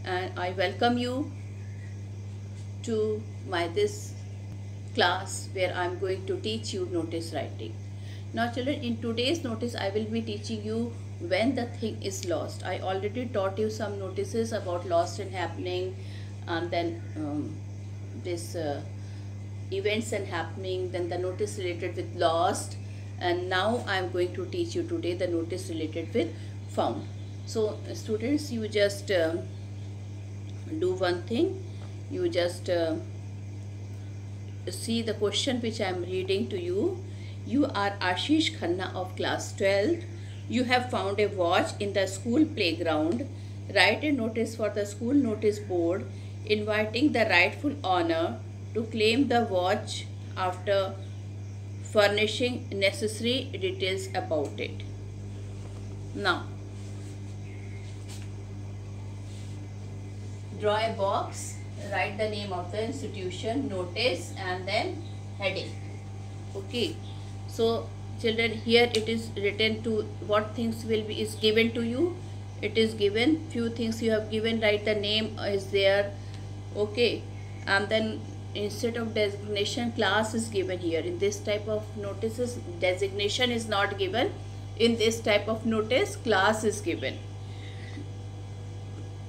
and I welcome you to my this class where I am going to teach you notice writing. Now children, in today's notice I will be teaching you when the thing is lost. I already taught you some notices about lost and happening, and then this events and happening, then the notice related with lost, and now I am going to teach you today the notice related with found. So students, you just do one thing. You just see the question which I am reading to you. You are Ashish Khanna of class 12. You have found a watch in the school playground. Write a notice for the school notice board inviting the rightful owner to claim the watch after furnishing necessary details about it. Now, draw a box, write the name of the institution, notice, and then heading. Okay, so children, here it is written to what things will be is given to you. It is given few things you have given, write the name is there. Okay, and then instead of designation, class is given here. In this type of notices, designation is not given. In this type of notice, class is given.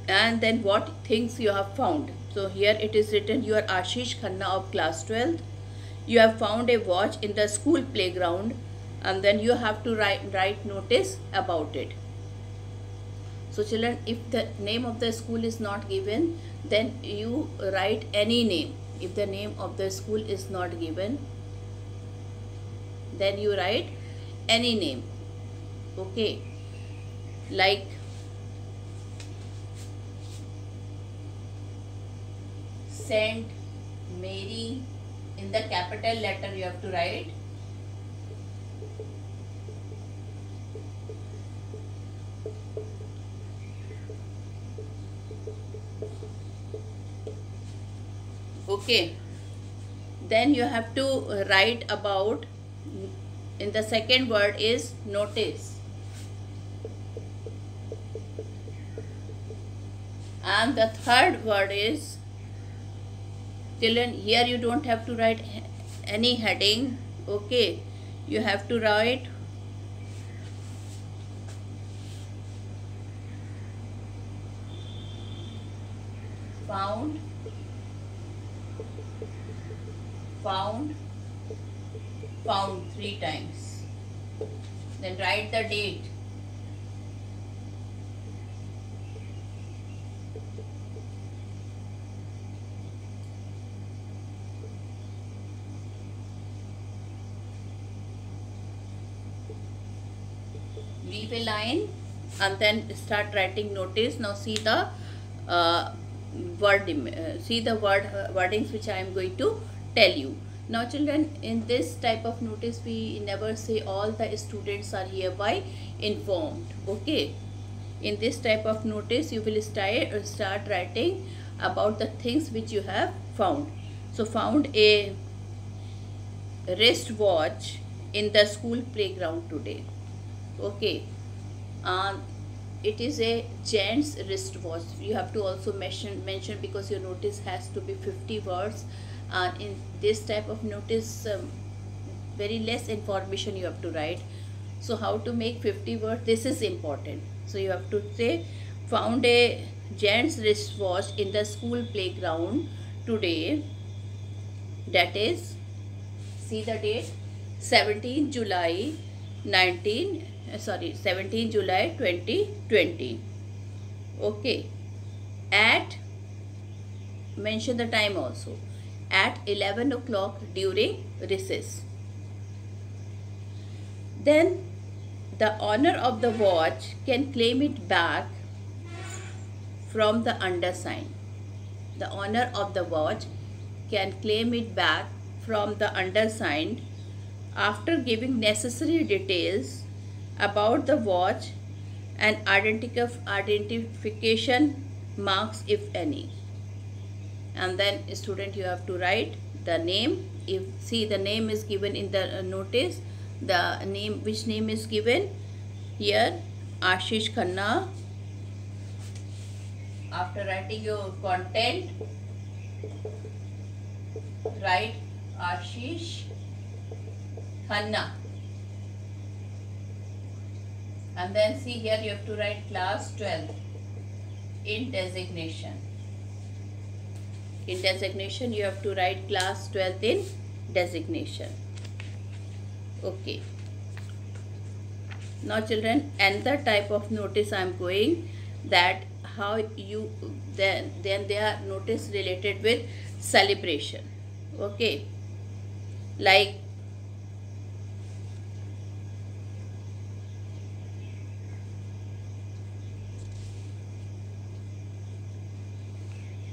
And then what things you have found. So here it is written, you are Ashish Khanna of class 12. You have found a watch in the school playground, and then you have to write notice about it. So children, if the name of the school is not given, then you write any name. If the name of the school is not given, then you write any name. Okay, like Saint Mary, in the capital letter you have to write. Okay, then you have to write about, in the second word is notice, and the third word is, children, here you don't have to write any heading. Okay, you have to write found, found, found 3 times. Then write the date. Leave a line and then start writing notice. Now see the wordings which I am going to tell you. Now children, in this type of notice we never say all the students are hereby informed. Okay, in this type of notice you will start writing about the things which you have found. So found a wristwatch in the school playground today. Okay, it is a gents wristwatch. You have to also mention because your notice has to be 50 words, and in this type of notice very less information you have to write. So how to make 50 words, this is important. So you have to say found a gents wristwatch in the school playground today, that is, see the date, 17 July 2020. Okay, at, mention the time also, at 11 o'clock during recess. Then the owner of the watch can claim it back from the undersigned. The owner of the watch can claim it back from the undersigned after giving necessary details about the watch and identification marks if any. And then student, you have to write the name. If see the name is given in the notice, the name, which name is given here, Ashish Khanna After writing your content, write Ashish Khanna. And then see here you have to write class 12 in designation. In designation you have to write class 12 in designation. Okay. Now children, another type of notice I am going, that how you then they are notice related with celebration. Okay, like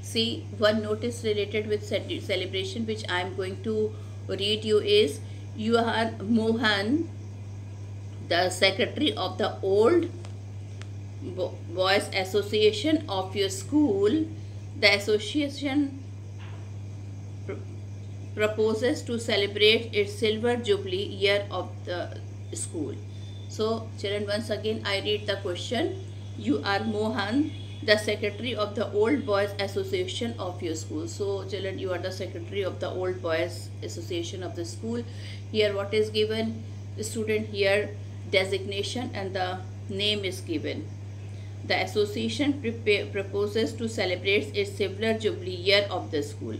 see, one notice related with celebration which I am going to read you is, you are Mohan, the secretary of the Old Boys Association of your school. The association proposes to celebrate its silver jubilee year of the school. So children, once again I read the question. You are Mohan, the secretary of the Old Boys Association of your school. So children, you are the secretary of the Old Boys Association of the school. Here what is given? The student here designation and the name is given. The association proposes to celebrate its silver jubilee year of the school.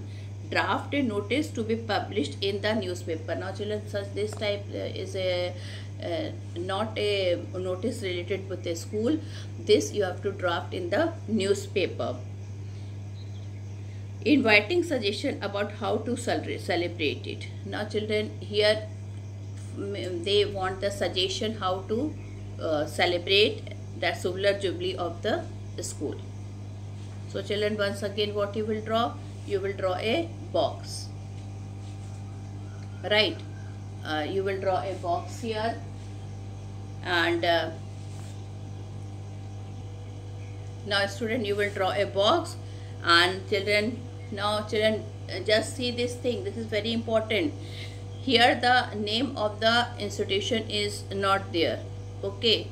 Draft a notice to be published in the newspaper. Now children, such this type is a not a notice related with a school. This you have to draft in the newspaper. Inviting suggestion about how to celebrate it. Now children, here they want the suggestion how to celebrate the silver jubilee of the school. So children, once again what you will draw? You will draw a box, right? You will draw a box here, and now student, you will draw a box. And children, now children, just see this thing, this is very important. Here the name of the institution is not there. Okay,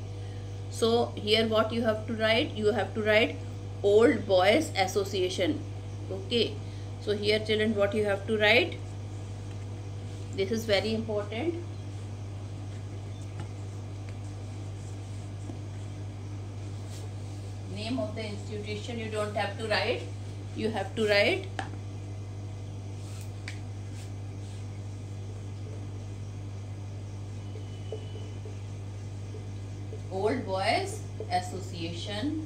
so here what you have to write? You have to write Old Boys Association. Okay, so here children, what you have to write? This is very important. Name of the institution you don't have to write. You have to write Old Boys Association.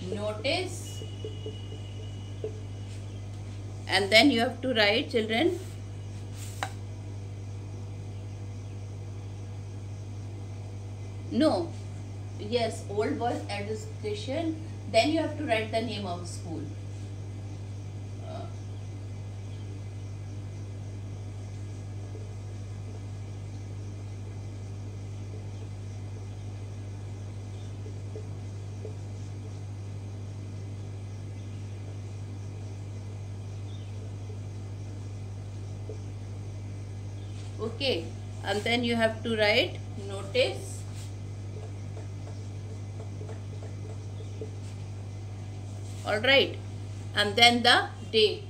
Notice, and then you have to write children no yes Old Boys Association, then you have to write the name of school. Okay, and then you have to write notice, all right, and then the date.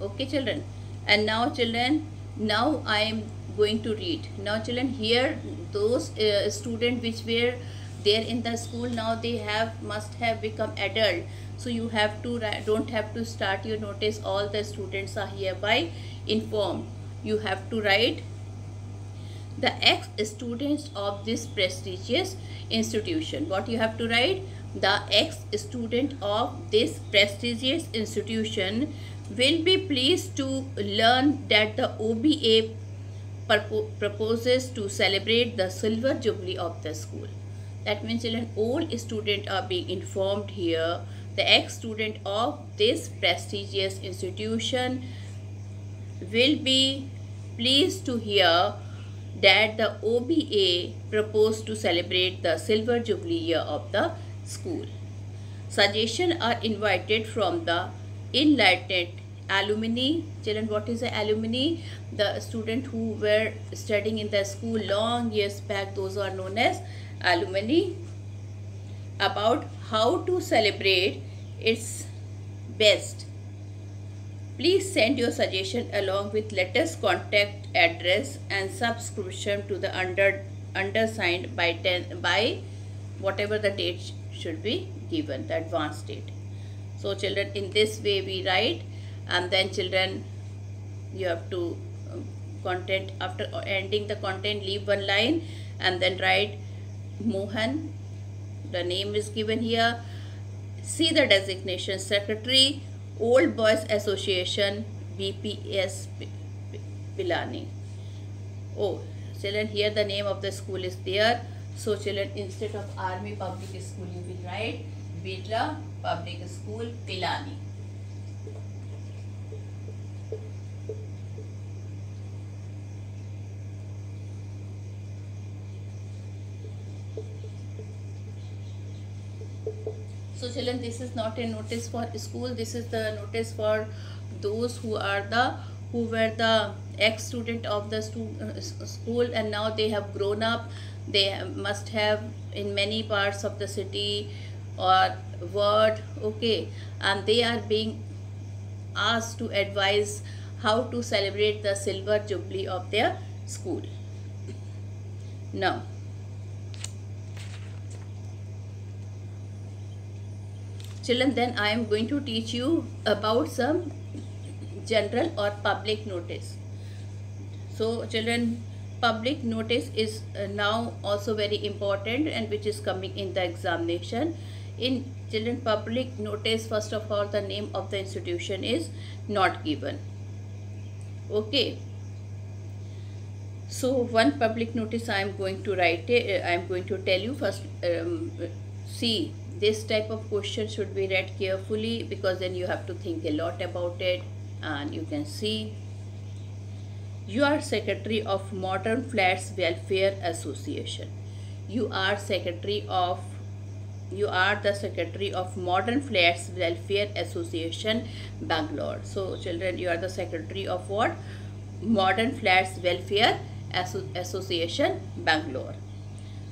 Okay children, and now children, now I am going to read. Now children, here those students which were there in the school, now they must have become adult. So you have to don't have to start your notice. All the students are hereby informed. You have to write the ex-students of this prestigious institution. What you have to write? The ex-student of this prestigious institution will be pleased to learn that the OBA proposes to celebrate the silver jubilee of the school. That means children, all students are being informed here. The ex-student of this prestigious institution will be pleased to hear that the OBA proposed to celebrate the silver jubilee year of the school. Suggestions are invited from the enlightened alumni. Children, what is the alumni? The student who were studying in the school long years back, those are known as alumni, about how to celebrate its best. Please send your suggestion along with latest contact address and subscription to the undersigned by whatever the date should be given, the advance date. So children, in this way we write, and then children, you have to content, after ending the content, leave one line and then write Mohan. The name is given here. See the designation: Secretary, Old Boys Association, BPS Pilani. Oh, children, here the name of the school is there. So children, instead of Army Public School, you will write Birla Public School, Pilani. So children, this is not a notice for school, this is the notice for those who were the ex-student of the school, and now they have grown up. They must have in many parts of the city or world, okay, and they are being asked to advise how to celebrate the silver jubilee of their school. Now, children, then I am going to teach you about some general or public notice. So children, public notice is now also very important, and which is coming in the examination. In children, public notice, first of all, the name of the institution is not given. Okay. So one public notice I am going to write. I am going to tell you first. See, this type of question should be read carefully, because then you have to think a lot about it. And you can see, you are Secretary of Modern Flats Welfare Association. You are the Secretary of Modern Flats Welfare Association, Bangalore. So children, you are the Secretary of what? Modern Flats Welfare Association, Bangalore.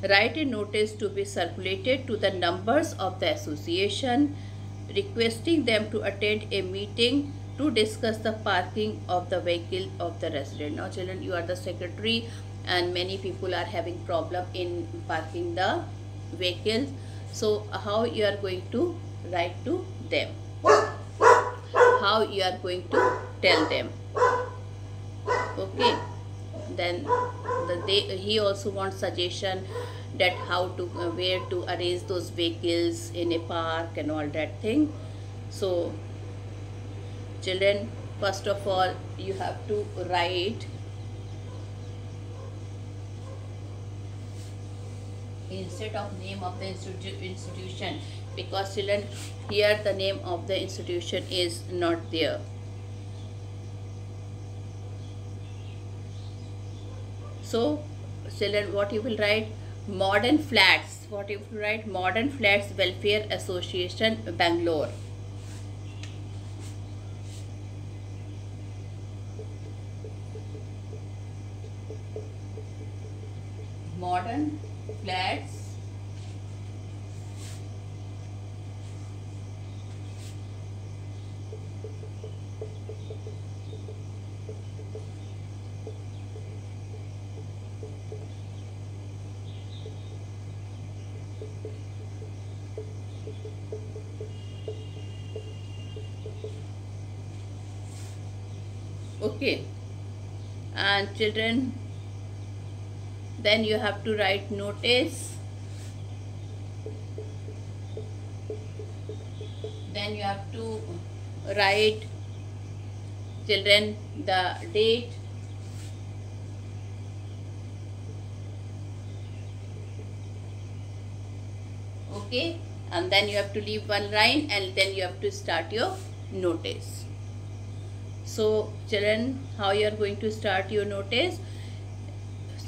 Write a notice to be circulated to the members of the association, requesting them to attend a meeting to discuss the parking of the vehicle of the resident. Now children, you are the secretary, and many people are having problem in parking the vehicles. So how you are going to write to them? How you are going to tell them? Okay. Then he also wants suggestion that how to where to arrange those vehicles in a park and all that thing. So children, first of all, you have to write instead of name of the institution, because children, here the name of the institution is not there. So children, what you will write? Modern Flats. What you will write? Modern Flats Welfare Association, Bangalore. Modern Flats okay. And children, then you have to write notice, then you have to write, children, the date, okay, and then you have to leave one line, and then you have to start your notice. So children, how you are going to start your notice?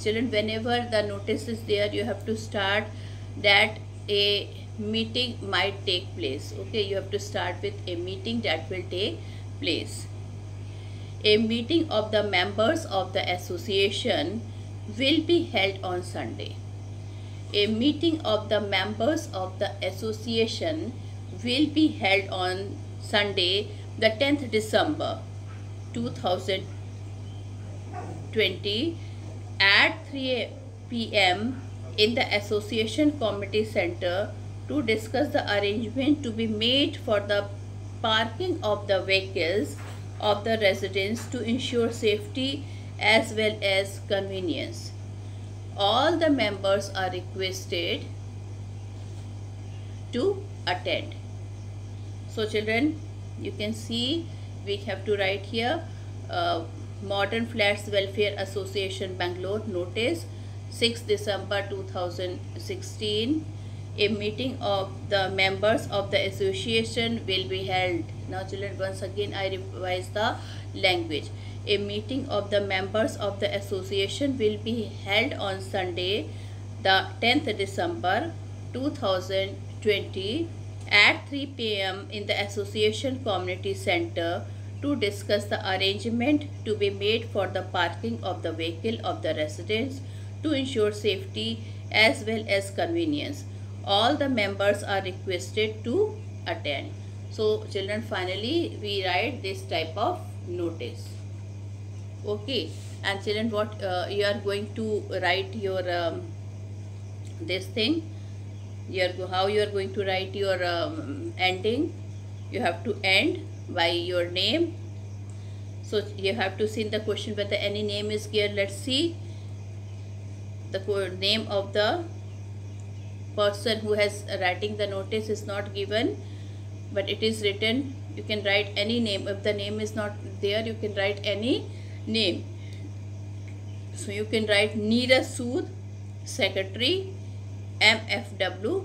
Children, whenever the notice is there, you have to start that a meeting might take place. Okay, you have to start with a meeting that will take place. A meeting of the members of the association will be held on Sunday. A meeting of the members of the association will be held on Sunday, the 10th December 2020 at 3 p.m. in the Association Committee Center to discuss the arrangement to be made for the parking of the vehicles of the residents to ensure safety as well as convenience. All the members are requested to attend. So children, you can see we have to write here Modern Flats Welfare Association Bangalore notice 6 December 2016. A meeting of the members of the association will be held. Now children, once again I revise the language. A meeting of the members of the association will be held on Sunday, the 10th December 2020 at 3 p.m. in the Association Community Center to discuss the arrangement to be made for the parking of the vehicle of the residents to ensure safety as well as convenience. All the members are requested to attend. So children, finally we write this type of notice. Okay, and children, what you are going to write your this thing, how you are going to write your ending. You have to end by your name. So you have to see in the question whether any name is here. Let's see. The name of the person who has writing the notice is not given, but it is written. You can write any name. If the name is not there, you can write any name. So you can write Neeraj Sood, Secretary, MFWA.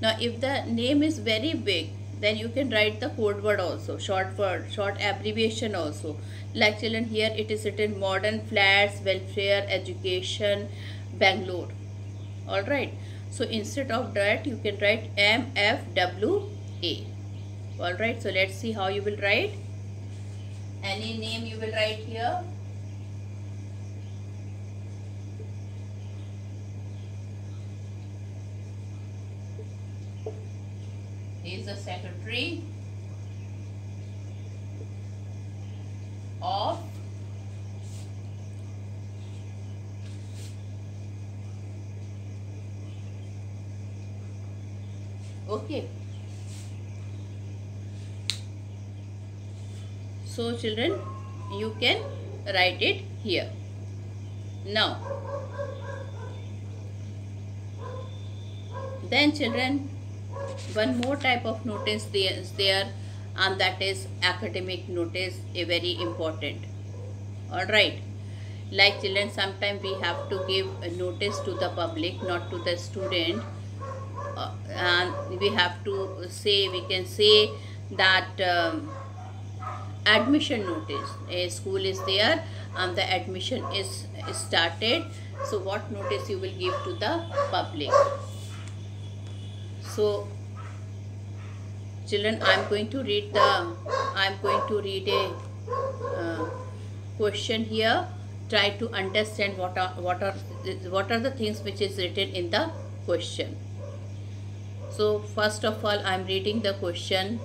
Now if the name is very big, then you can write the code word also, short word, short abbreviation also. Like children, here it is written Modern Flats Welfare Education Bangalore. Alright, so instead of that you can write MFWA. Alright, so let's see how you will write. Any name you will write here. He is the secretary of okay. So children, you can write it here. Now then children, one more type of notice is there, and that is academic notice, a very important. Alright, like children, sometimes we have to give a notice to the public, not to the student, and we have to say, we can say that admission notice. A school is there and the admission is started. So what notice you will give to the public? So children, I am going to read a question here. Try to understand what are the things which is written in the question. So first of all, I am reading the question.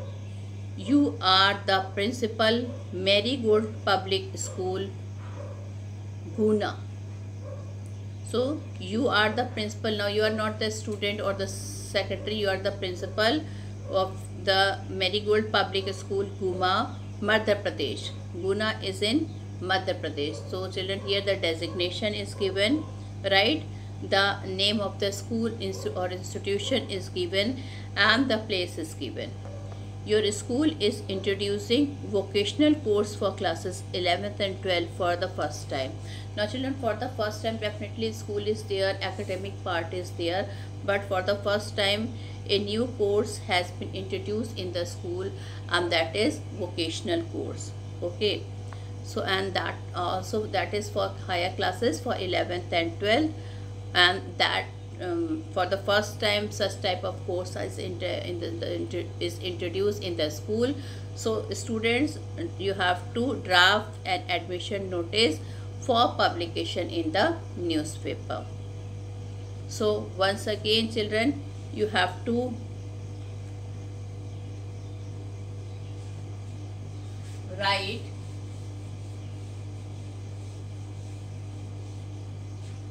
You are the principal, Marigold Public School, Guna. So you are the principal. Now you are not the student or the secretary, you are the principal of the Marigold Public School, Guna, Madhya Pradesh. Guna is in Madhya Pradesh. So children, here the designation is given, right? The name of the school or institution is given and the place is given. Your school is introducing vocational course for classes 11th and 12th for the first time. Now children, for the first time definitely school is there, academic part is there, but for the first time a new course has been introduced in the school, and that is vocational course. Okay, so and that also that is for higher classes for 11th and 12th, and that for the first time such type of course is is introduced in the school. So students, you have to draft an admission notice for publication in the newspaper. So once again children, you have to write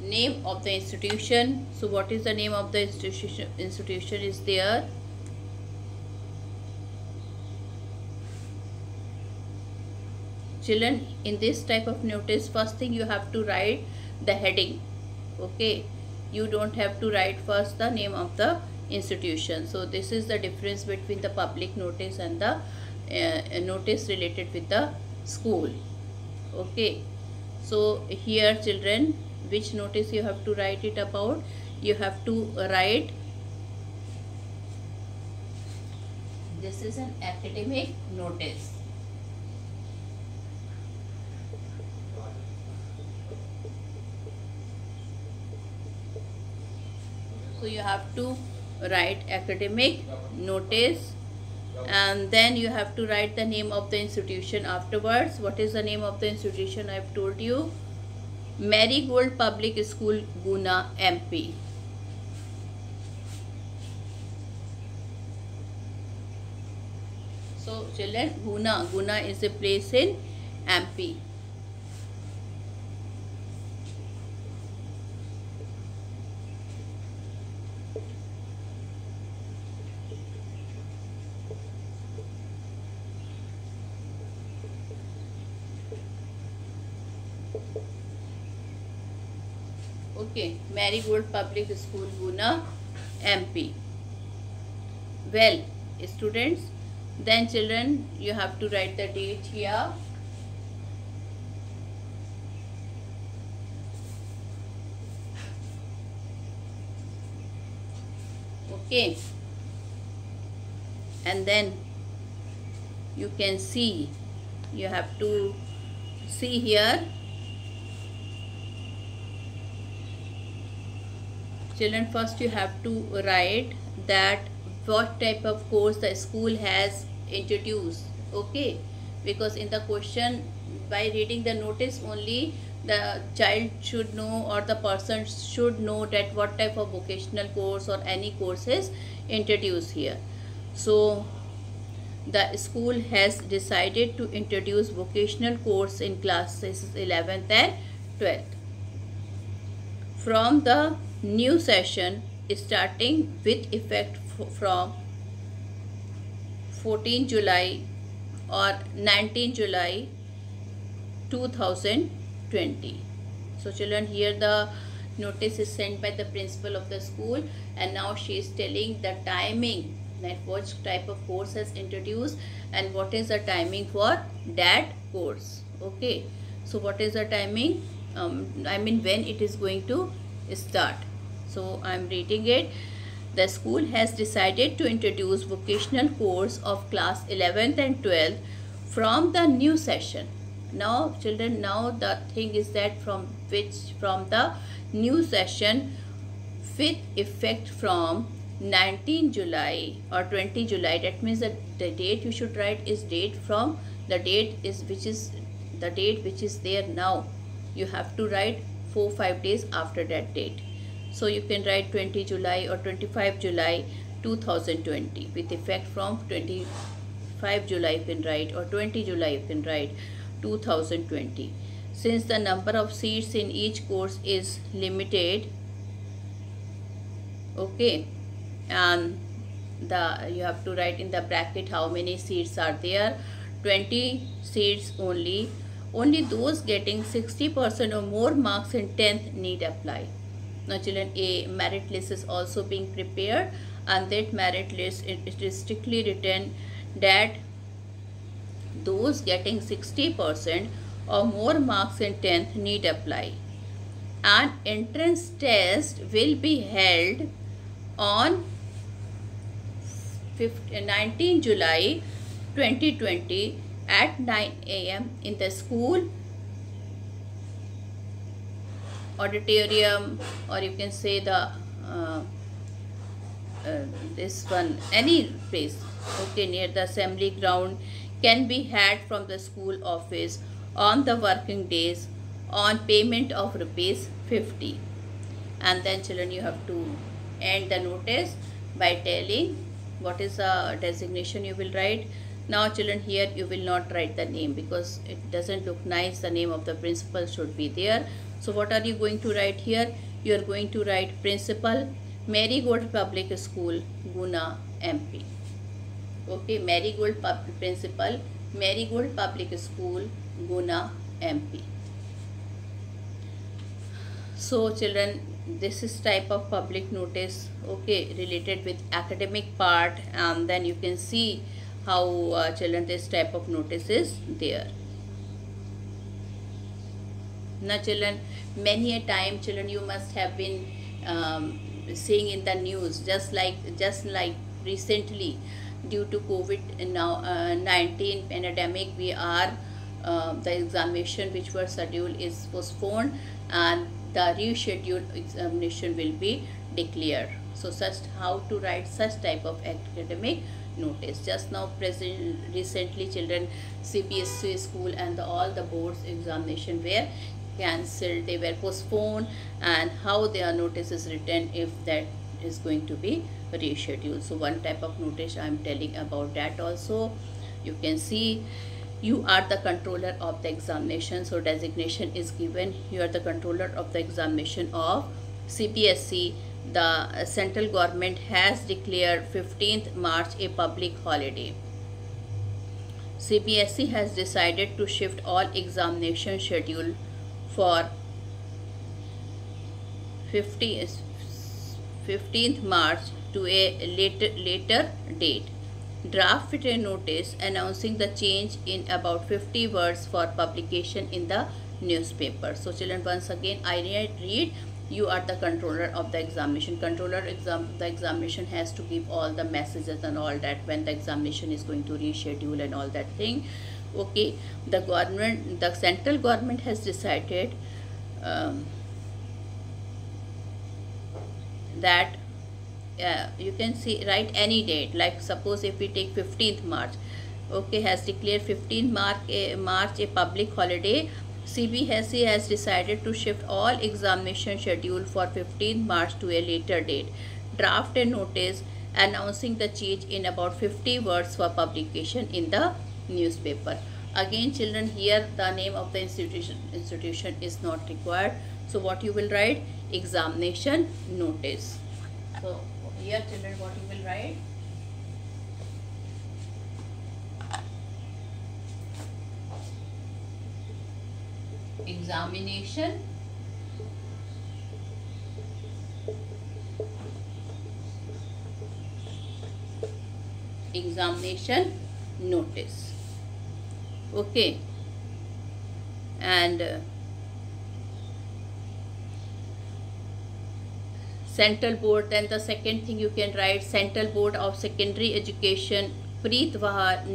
name of the institution. So what is the name of the institution? Institution is there. Children, in this type of notice, first thing you have to write the heading. Okay, you don't have to write first the name of the institution. So this is the difference between the public notice and the notice related with the school. Okay, so here children, which notice you have to write it about? You have to write, this is an academic notice. So you have to write academic notice, and then you have to write the name of the institution afterwards. What is the name of the institution? I have told you, Marigold Public School, Guna, MP. So children, Guna is a place in MP. Okay, Marigold Public School, Guna, MP. Well, students, then children, you have to write the date here. Okay, and then you can see, you have to see here. Children, first you have to write that what type of course the school has introduced. Okay, because in the question, by reading the notice only, the child should know, or the person should know, that what type of vocational course or any course is introduced here. So the school has decided to introduce vocational course in classes 11th and 12th from the new session starting with effect from 14 July or 19 July 2020. So children, here the notice is sent by the principal of the school, and now she is telling the timing, that what type of course has introduced and what is the timing for that course. Okay, so what is the timing? I mean when it is going to start. So I am reading it. The school has decided to introduce vocational course of class 11th and 12th from the new session. Now children, now the thing is that from the new session with effect from 19 July or 20 July. That means that the date you should write is date from the date is which is the date which is there now. You have to write 4-5 days after that date. So you can write 20 July or 25 July 2020 with effect from 25 July you can write, or 20 July you can write 2020. Since the number of seats in each course is limited, okay, and you have to write in the bracket how many seats are there. 20 seats only. Only those getting 60% or more marks in 10th need apply. Now children, a merit list is also being prepared, and that merit list, it is strictly written that those getting 60% or more marks in 10th need apply. An entrance test will be held on 19 July 2020 at 9 AM in the school auditorium, or you can say the uh, this one, any place, okay, near the assembly ground, can be had from the school office on the working days on payment of rupees 50. And then children, you have to end the notice by telling what is the designation you will write. Now children, here you will not write the name because it doesn't look nice. The name of the principal should be there. So what are you going to write here? You are going to write Principal, Marigold Public School, Guna, MP. Okay, Principal, Marigold Public School, Guna, MP. So children, this is type of public notice, okay, related with academic part, and then you can see how children, this type of notice is there. Now children, many a time children, you must have been seeing in the news, just like recently, due to COVID-19 pandemic, we are the examination which were scheduled is postponed, and the rescheduled examination will be declared. So such how to write such type of academic notice. Just now recently children, CBSE school and all the boards examination were cancelled, they were postponed, and how their notice is written if that is going to be rescheduled. So one type of notice I am telling about that also. You can see, you are the controller of the examination, so designation is given, you are the controller of the examination of CBSE. The central government has declared 15th March a public holiday. CBSE has decided to shift all examination schedule for 15th March to a later date. Draft written notice announcing the change in about 50 words for publication in the newspaper. So children, once again I read, you are the controller of the examination. The examination has to give all the messages and all that when the examination is going to reschedule and all that thing. Okay, the central government has decided that you can see, write any date, like suppose if we take 15th March, okay, has declared 15th March a public holiday. CBSE has decided to shift all examination schedule for 15th March to a later date. Draft a notice announcing the change in about 50 words for publication in the newspaper. Again children, here the name of the institution is not required. So what you will write? Examination notice. So here children, what you will write? Examination notice. Okay, and central board. Then the second thing you can write, Central Board of Secondary Education, Preet Vihar,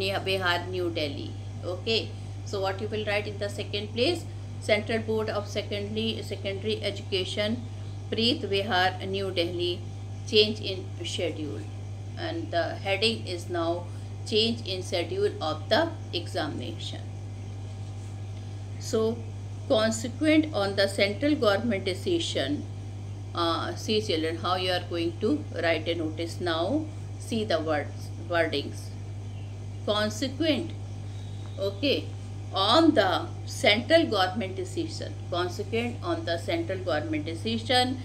New Delhi. Okay, so what you will write in the second place? Central Board of Secondary Education, Preet Vihar, New Delhi, change in schedule, and the heading is now change in schedule of the examination. So consequent on the central government decision, see children how you are going to write a notice. Now see the wordings. Consequent, okay, on the central government decision, consequent on the central government decision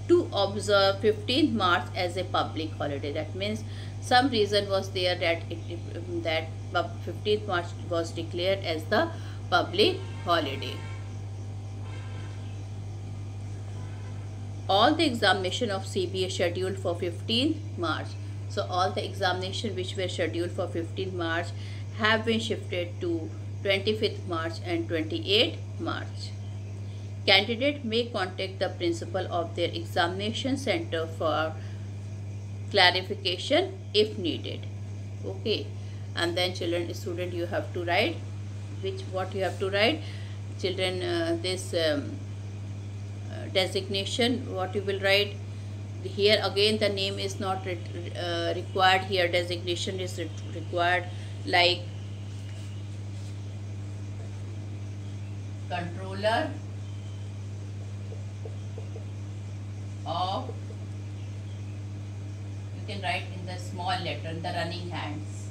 to observe 15th March as a public holiday. That means some reason was there that 15th March was declared as the public holiday. All the examination of CBA scheduled for 15th March. So all the examination which were scheduled for 15th March have been shifted to 25th March and 28th March. Candidate may contact the principal of their examination center for clarification if needed. Okay, and then children, student, you have to write what you have to write children, this designation, what you will write? here again the name is not required, here designation is required, like controller of, you can write in the small letter, the running hands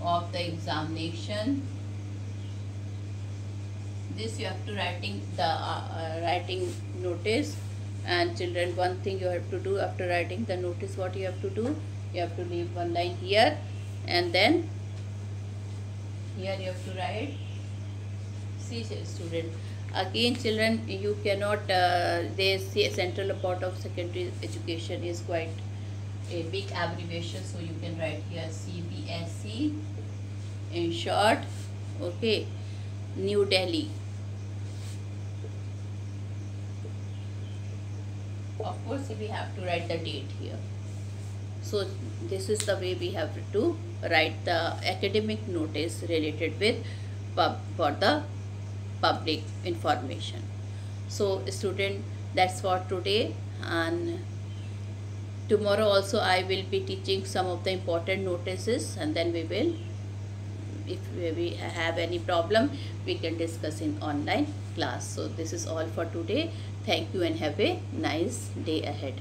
of the examination. This you have to writing the writing notice. And children, one thing you have to do after writing the notice, what you have to do, you have to leave one line here, and then here you have to write. See student, again children, you cannot they say Central Board of Secondary Education is quite a big abbreviation, so you can write here CBSE in short. Okay, New Delhi. Of course we have to write the date here. So this is the way we have to write the academic notice related with for the public information. So student, that's for today, and tomorrow also I will be teaching some of the important notices, and then we will, if we have any problem, we can discuss in online class. So this is all for today. Thank you and have a nice day ahead.